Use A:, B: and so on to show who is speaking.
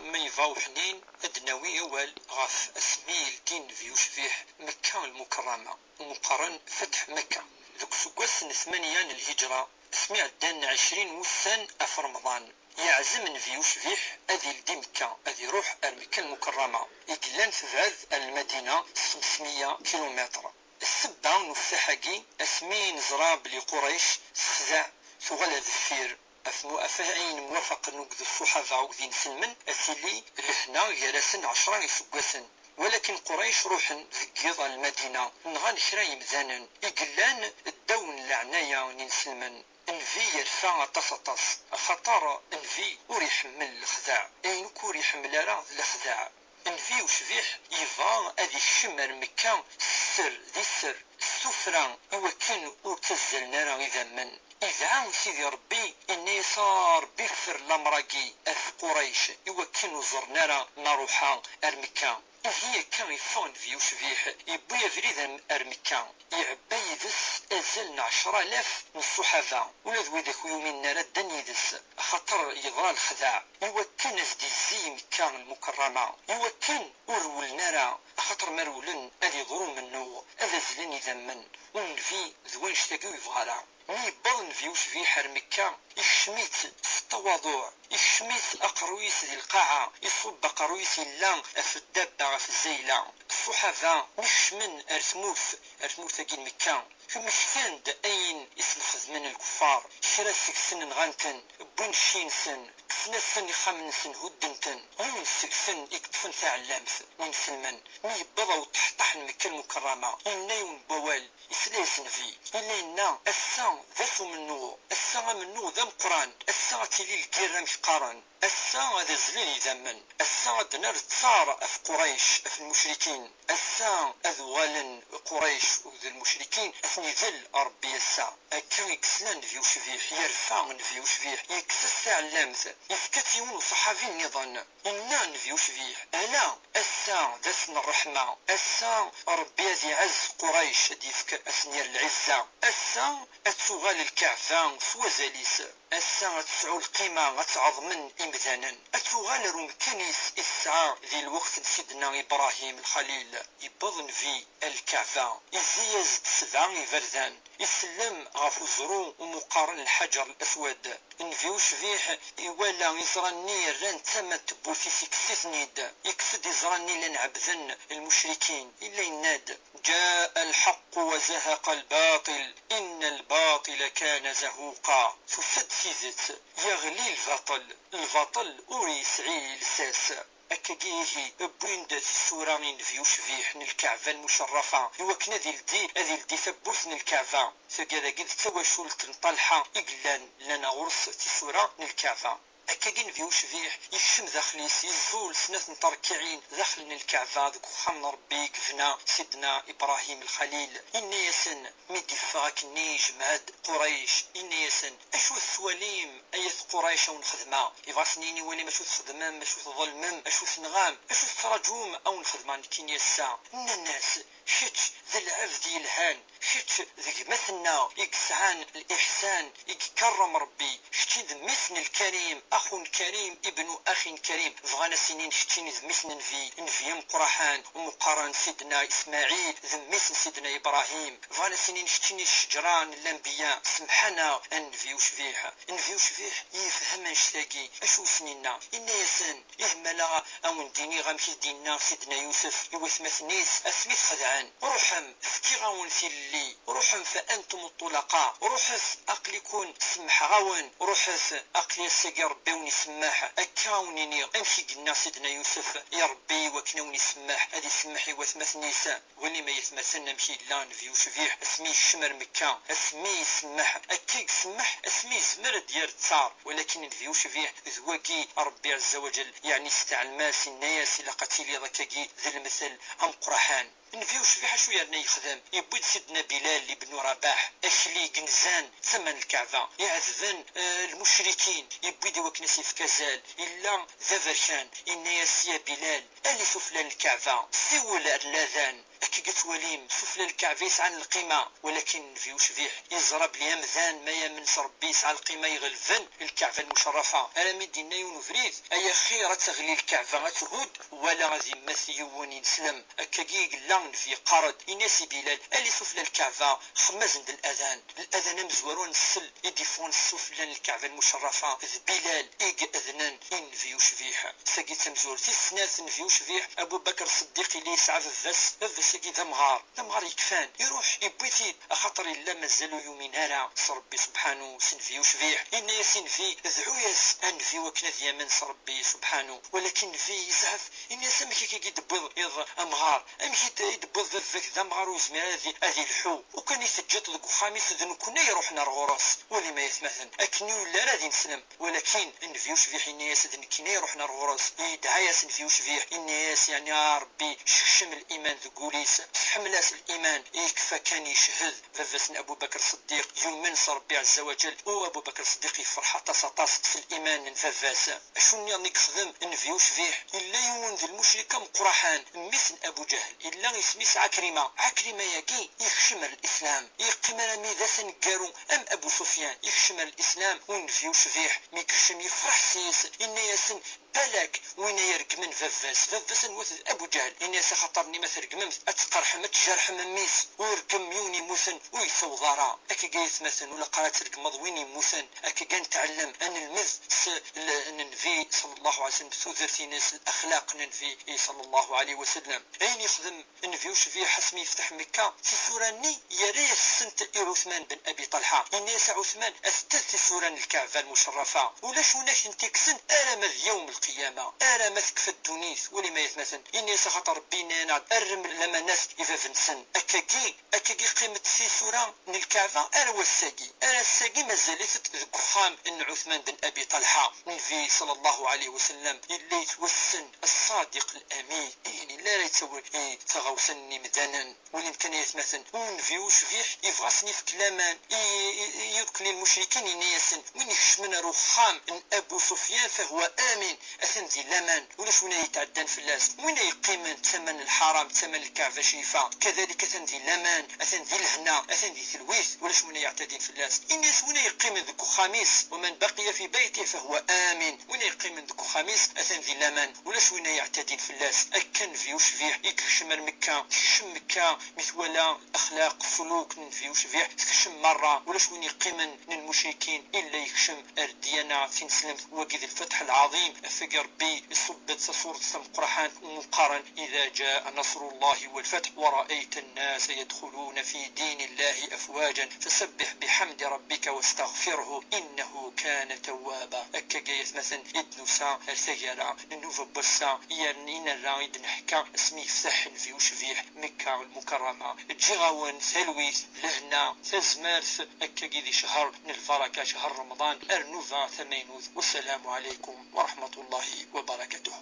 A: ما يفاو حنين أدناوي أول غاف أسميل دين فيو شفيح مكة المكرمة ومقارن فتح مكة ذوك سقوس 8 الهجرة اسمي عدان 20 وسان أف رمضان يعزم فيو شفيح أذي لدي مكة أذي روح المكة المكرمة يقلان في بعد المدينة 500 كيلومتر. السبة نفتحاكي اسمين زراب لقريش سخزع ثغل ذفير أفاعين موافق نقذ الصحابة وقذين سلمن أسيلي لهنا جلسن 10 يسقسن ولكن قريش روحن ذقيض المدينة نغان شراي مزانا يقلان الدون العناية نسلمن انفي يرفع طس خطر انفي وريحمل الخزاع اين كور يحمل راه الخزاع انفي وشبيح يفا هذه الشمر مكة السر ذي السر السفرة وكن وتزلنا راه إذا من إذا سيدي ربي إني صار بفر لمراقي أف قريش يوكن وزرنا راه نروحا أرمكة هي كان يفون في وشبيح يبويا فريد أرمكة يعبا يدس أزلنا 10,000 من الصحابة ولا ذوي ذاك يومين ردا يدس خطر يضرى الخداع يوكن أزدي زي مكة المكرمة يوكن ورولنا راه خطر مرولن أذي ضرو منو أذا زلن يذمن ونفي ذوين اشتاقو يفغالا مي بضن في وشبيح أرمكة يشميت التواضع يشميت أقرويس ذي القاعة يصب قرويس اللان في الدابة في الزيلة الصحابة مش من أرثموث كين مكة مش كان أين يسلخذ من الكفار شراسك سن غانتن بون شين سن كسنا سن يخامن سن هدنتن وين سكسن يكتفن ثعلامث من سلمان مي بضا وتحطح مكة المكرمة إنا يون بوال يسلاسن في إلا إنا السان ذاثو منو السان منو ذا مقران السان تيلي الكيرا مش قارن السان هذا زليل يذمن السان دنار تصار في قريش في المشركين السان أذوالا قريش وذي المشركين أثني ذل ربي السان كان يكسلان في وشفيح يرفع في وشفيح يكسس علامث يفكتيون صحابي النظام إنا في وشفيح ألا السان ذاسن الرحمة السان ربي ذي عز قريش ديفك أثني العزة السان أتسوغال الكعفة سوازاليس الساعة تسعو القيمة تعظمن إمذانا أتوغال روم كنيس الساعة ذي الوقت سيدنا إبراهيم الخليل يبضن في الكعبة يزيز 7 يفردان يسلم غفو زرو ومقارن الحجر الأسود نفيو شفيح يوالا يزراني ران تما تبوثي سكسيثنيد يكسد يزراني لنعبذن المشركين إلا يناد جاء الحق وزهق الباطل إن الباطل كان زهوقا فسد سيزت يغلي الباطل وريسعي لساس أكاكيه بويند السورة من فيو شفيح الكعبة المشرفة يوكنا ذي الدي ثبوث الكعبة فقال قد تواشول تنطلحة إقلان لنا غرس السورة الكعبة أكاكين فيو شفيح يشم داخليس يزول سنة متركعين داخل الكعبة ذوك خمن ربي قفنا سيدنا إبراهيم الخليل إنا يسن ميدي فاك نيج معد قريش إنا يسن أشو الثواليم أيث قريش ونخدمة يغاسنيني ولي مشو تخدمام مشو تظلمم أشو تنغام أشو تراجوم أو نخدمان كين يسا إن الناس شتش ذا العبد يلهان شتش ذي مثلنا يقسعان الإحسان يكرم ربي شتي ذمثن الكريم أخ كريم ابن أخ كريم فغانا سنين شتين ذمثن نفي مقرحان ومقارن سيدنا إسماعيل ذمثن سيدنا إبراهيم فغانا سنين شتين الشجران الأنبياء سمحنا نفي وشفيح يفهم نشتاقي أشو سنينا إنا يسن إذ ملا أو نديني غامشي دينا سيدنا يوسف يوثمثنيس أسميت خدعان روحم فكي غاون في اللي روحم فأنتم الطلقاء روحث أقلكون سمح غاون روحث أقلي ساقي ربي ونسماح أكاونيني أمشي قلنا سيدنا يوسف يا ربي وكنوني سماح هذه سماحي وثمث ولي ما يثمثن نمشي لان فيو شفيح اسمي الشمر مكة اسمي سمح أكيك سمح اسمي زمر ديال تصار ولكن الفيو شفيح ذواكي ربي عز وجل يعني استعلماس الناس إلى قتيل ذكاكي ذي المثل أم قرحان نفيو شفيح شو يعني يخدم يبويد سيدنا بلال بن رباح أكلي جنزان ثمن الكعبة يعذبن المشركين يبيدي وكنسي في كزال إلا ذا إن ياسيا بلال اللي سفلان الكعبة سول اللاذان أكيد وليم سفلان الكعبة عن القيمة ولكن في وشبيح يزرب لي مذان ما يمنش ربي على القيمة يغلفن الكعبة المشرفة ألا مدينا يونفريد أي خير تغلي الكعبة تهود ولا غادي مثيون ينسلم أكاكي قلان في قرض إناسي بلال اللي سفلان الكعبة خمازن الأذان مزورون السل يديفون السفلان الكعبة المشرفة بلال أذنان إن في وشبيح ساقي تمزور في السنات في وشبيح أبو بكر الصديق اللي يسعى فاس كي ذا مغار يكفان يروح يبويتي خاطر الا مازالو يومين هرا ربي سبحانه سنفي وشبيح إن يسنفي ذعوياس أنفي وكنا ذيامن ربي سبحانه ولكن في يزعف إن يسمك كي يدبض يض أمغار أمشي يدبض ذاك ذا مغار ويزمي هذه الحو وكان يسجد ذك خامس ذن كنا يروحنا الغرس ولي ما يتمثل أكني ولا رادي نسلم ولكن نفي وشبيح إن يسدن كنا يروحنا الغرس يدعى يسنفي وشبيح إن ياس يعني يا ربي شم الإيمان ذقوليس حملاس الإيمان يكفى كان يشهد ففسن أبو بكر الصديق يومن ربي عز وجل وأبو بكر الصديق يفرح طاس في الإيمان نففاس شو نيك خدم نفيو شفيح إلا يون ذي المشركة مقرحان مثل أبو جهل إلا يسميس عكرمة ياكي يخشم الإسلام يقيم ميذا سنقارو أم أبو سفيان يخشم الإسلام ونفيو شفيح ميكشم يفرح سيس إن ياسن بالك وين يرق من ففاس نوث ابو جهل اني سخطرني مثل قممت اتقرح متجرح مميس ويرقم يوني موسن ويثوضارا اكي قيث مثلا ولا قرات رقمض وين يموسن اكي قان تعلم ان المذ ننفي صلى الله عليه وسلم ثوثرتي ناس الاخلاق ننفي صلى الله عليه وسلم اين يخدم ننفيوش فيه حسمي يفتح مكة في سوراني يا ريت سنت عثمان بن ابي طلحه الناس عثمان استث سورة الكعبة المشرفة ولا شوناش انتكسن الم يوم القيامة أرى مسك الدونيس ولما يتمثل إني سخطر بيننا أرم لما ناس يفافنسن أكاكي قيمة في سورة من الكعبة أرى الساقي مازالت ذكخام إن عثمان بن أبي طلحة النبي صلى الله عليه وسلم اللي يتوسن الصادق الأمين يعني لا يتسوي تغوسني مدانا ولين كان يتمثل ونفيوش فيه يفغسني في كلامان يذكر المشركين ينيسن وين يخشمنا رخام إن أبو سفيان فهو آمن أثن ذي لمن ولاش وين يتعدن في اللاس وين يقيمن ثمن الحرام ثمن الكعبة شيفا كذلك أثن ذي لمن أثن ذي الهنا أثن ذي ثلويث ولاش وين يعتدين في اللاس الناس وين يقيمن ذكو خميس ومن بقي في بيته فهو آمن وين يقيمن ذكو خميس أثن ذي لمن ولاش وين يعتدين في اللاس أكن في وشفيه يكشم المكة يكشم مكة مثولا أخلاق سلوك نفي وشفيه يكشم مرة ولاش وين يقيمن للمشركين إلا يكشم أردينا في نسلم وقذ الفتح العظيم فقر بي صبت سورة قرحان مقارن إذا جاء نصر الله والفتح ورأيت الناس يدخلون في دين الله أفواجا فسبح بحمد ربك واستغفره إنه كان توابا أكاقيت مثلا إدنوسا الثجرة النوفا بسا يعني الرايد نحكا اسمي فتح في وشفيح مكة المكرمة جغاون ثلويث لهنا ثزمارث أكاقي شهر من البركة شهر رمضان أرنوفا ثمينوث والسلام عليكم ورحمة الله وبركاته.